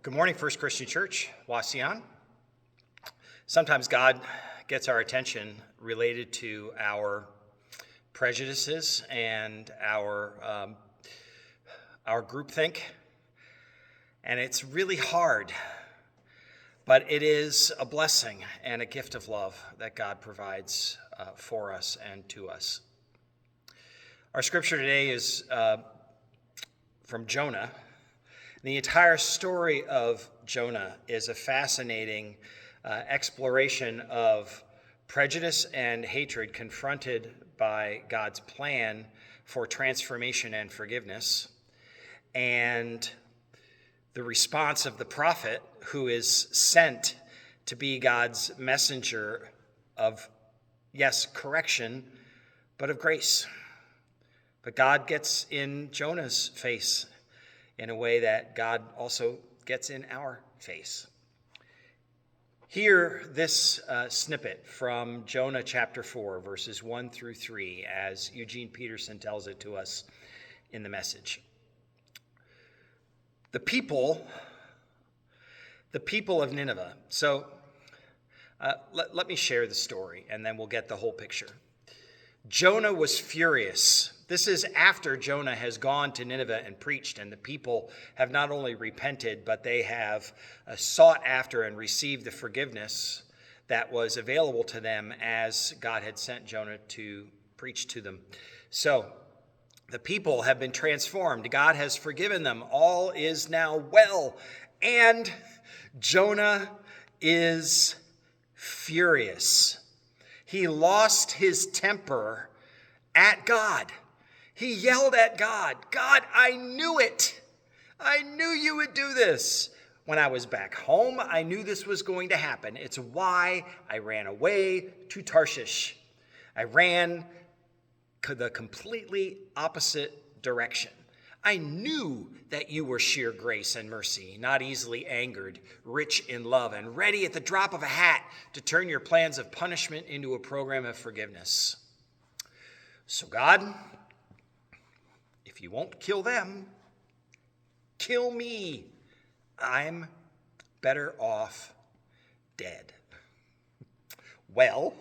Good morning, First Christian Church, Wasion. Sometimes God gets our attention related to our prejudices and our groupthink, and it's really hard, but it is a blessing and a gift of love that God provides for us and to us. Our scripture today is from Jonah. The entire story of Jonah is a fascinating exploration of prejudice and hatred confronted by God's plan for transformation and forgiveness, and the response of the prophet who is sent to be God's messenger of, yes, correction, but of grace. But God gets in Jonah's face in a way that God also gets in our face. Hear this snippet from Jonah chapter 4, verses 1 through 3, as Eugene Peterson tells it to us in the Message. The people of Nineveh. So let me share the story, and then we'll get the whole picture. Jonah was furious. This is after Jonah has gone to Nineveh and preached, and the people have not only repented, but they have sought after and received the forgiveness that was available to them as God had sent Jonah to preach to them. So the people have been transformed. God has forgiven them. All is now well. And Jonah is furious. He lost his temper at God. He yelled at God, "God, I knew it. I knew you would do this. When I was back home, I knew this was going to happen. It's why I ran away to Tarshish. I ran the completely opposite direction. I knew that you were sheer grace and mercy, not easily angered, rich in love, and ready at the drop of a hat to turn your plans of punishment into a program of forgiveness. So God, if you won't kill them, kill me. I'm better off dead." Well,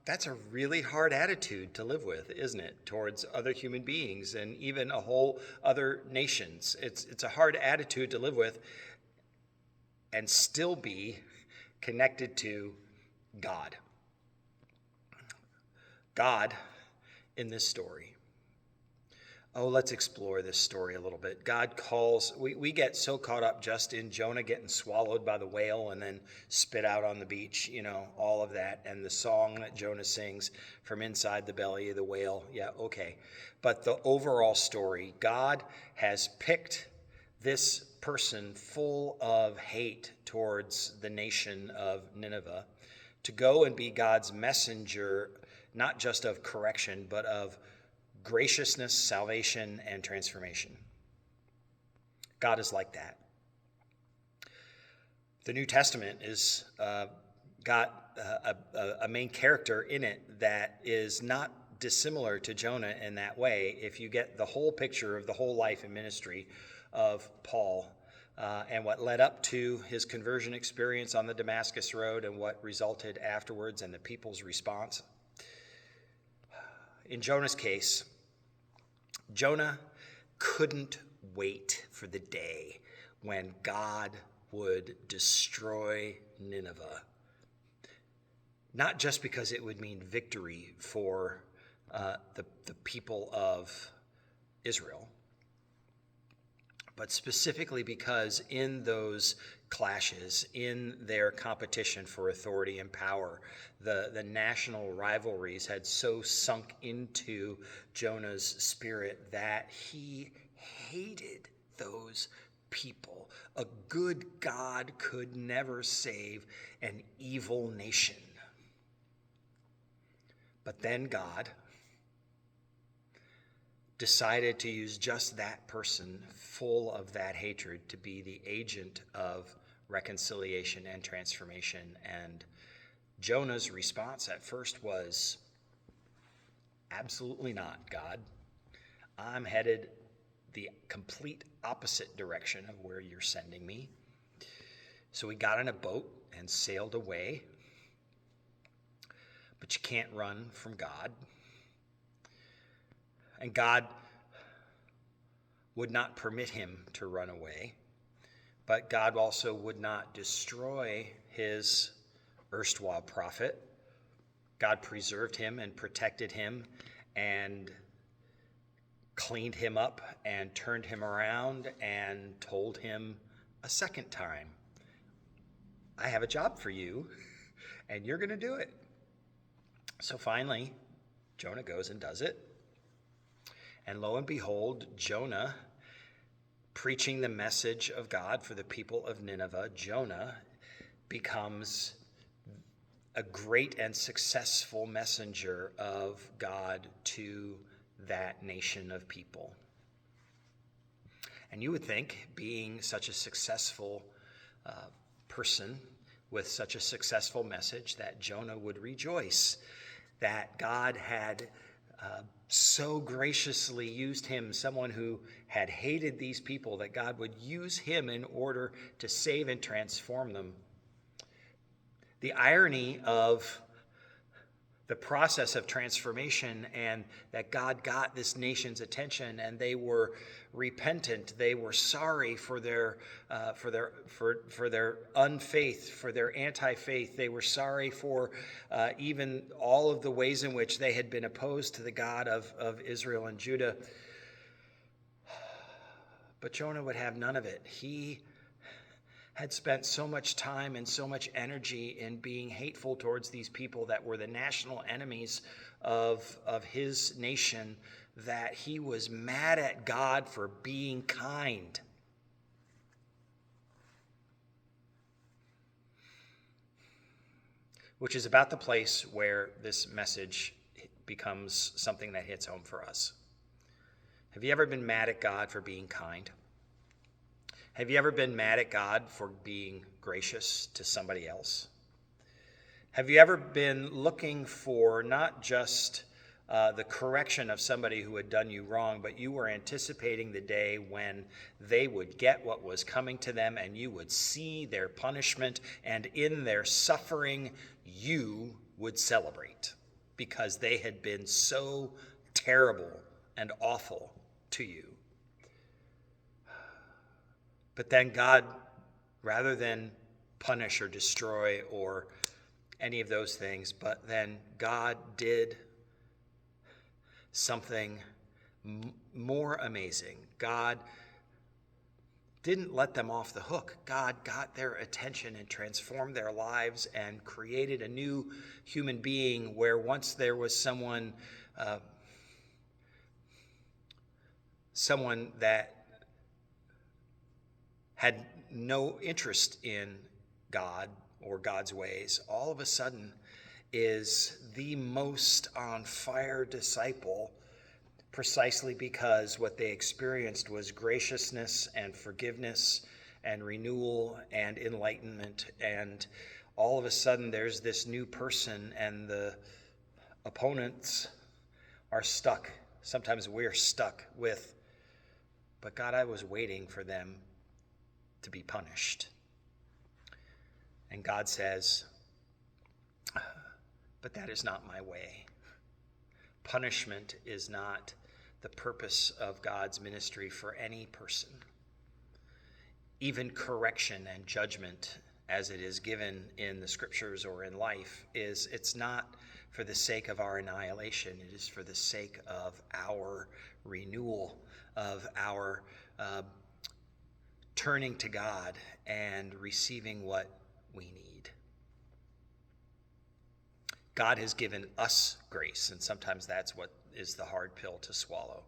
that's a really hard attitude to live with, isn't it, towards other human beings and even a whole other nations. It's a hard attitude to live with and still be connected to God. God in this story. Oh, let's explore this story a little bit. God calls, we get so caught up just in Jonah getting swallowed by the whale and then spit out on the beach, all of that, and the song that Jonah sings from inside the belly of the whale. Yeah, okay. But the overall story, God has picked this person full of hate towards the nation of Nineveh to go and be God's messenger, not just of correction, but of graciousness, salvation, and transformation. God is like that. The New Testament is got a main character in it that is not dissimilar to Jonah in that way. If you get the whole picture of the whole life and ministry of Paul and what led up to his conversion experience on the Damascus Road and what resulted afterwards and the people's response. In Jonah's case, Jonah couldn't wait for the day when God would destroy Nineveh. Not just because it would mean victory for the people of Israel, but specifically because in those clashes, in their competition for authority and power, the national rivalries had so sunk into Jonah's spirit that he hated those people. A good God could never save an evil nation. But then God decided to use just that person full of that hatred to be the agent of reconciliation and transformation. And Jonah's response at first was, "Absolutely not, God. I'm headed the complete opposite direction of where you're sending me. So we got in a boat and sailed away. But you can't run from God. And God would not permit him to run away. But God also would not destroy his erstwhile prophet. God preserved him and protected him and cleaned him up and turned him around and told him a second time, I have a job for you and you're going to do it. So finally, Jonah goes and does it. And lo and behold, Jonah, preaching the message of God for the people of Nineveh, Jonah becomes a great and successful messenger of God to that nation of people. And you would think, being such a successful person with such a successful message, that Jonah would rejoice that God had so graciously used him, someone who had hated these people, that God would use him in order to save and transform them. The irony of the process of transformation, and that God got this nation's attention, and they were repentant. They were sorry for their unfaith, for their anti-faith. They were sorry for even all of the ways in which they had been opposed to the God of Israel and Judah. But Jonah would have none of it. He had spent so much time and so much energy in being hateful towards these people that were the national enemies of his nation, that he was mad at God for being kind. Which is about the place where this message becomes something that hits home for us. Have you ever been mad at God for being kind? Have you ever been mad at God for being gracious to somebody else? Have you ever been looking for not just the correction of somebody who had done you wrong, but you were anticipating the day when they would get what was coming to them and you would see their punishment, and in their suffering you would celebrate because they had been so terrible and awful to you? But then God, rather than punish or destroy or any of those things, but then God did something more amazing. God didn't let them off the hook. God got their attention and transformed their lives and created a new human being, where once there was someone that had no interest in God or God's ways, all of a sudden is the most on fire disciple, precisely because what they experienced was graciousness and forgiveness and renewal and enlightenment. And all of a sudden there's this new person, and the opponents are stuck. Sometimes we're stuck with, but God, I was waiting for them to be punished. And God says, but that is not my way. Punishment is not the purpose of God's ministry for any person. Even correction and judgment, as it is given in the scriptures or in life, it's not for the sake of our annihilation. It is for the sake of our renewal, of our turning to God and receiving what we need. God has given us grace, and sometimes that's what is the hard pill to swallow.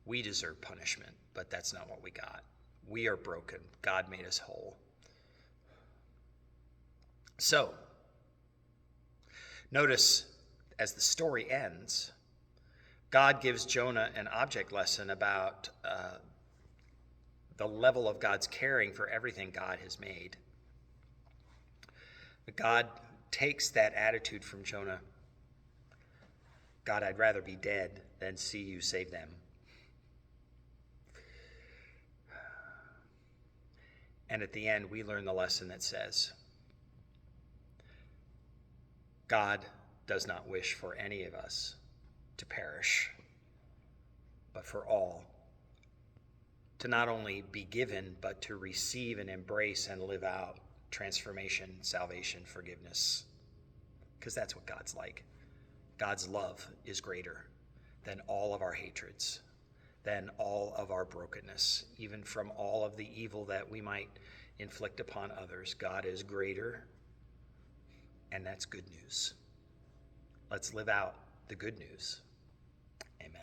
We deserve punishment, but that's not what we got. We are broken. God made us whole. So, notice as the story ends, God gives Jonah an object lesson about the level of God's caring for everything God has made. But God takes that attitude from Jonah. God, I'd rather be dead than see you save them. And at the end, we learn the lesson that says, God does not wish for any of us to perish, but for all to not only be given, but to receive and embrace and live out transformation, salvation, forgiveness. Because that's what God's like. God's love is greater than all of our hatreds, than all of our brokenness, even from all of the evil that we might inflict upon others. God is greater, and that's good news. Let's live out the good news. Amen.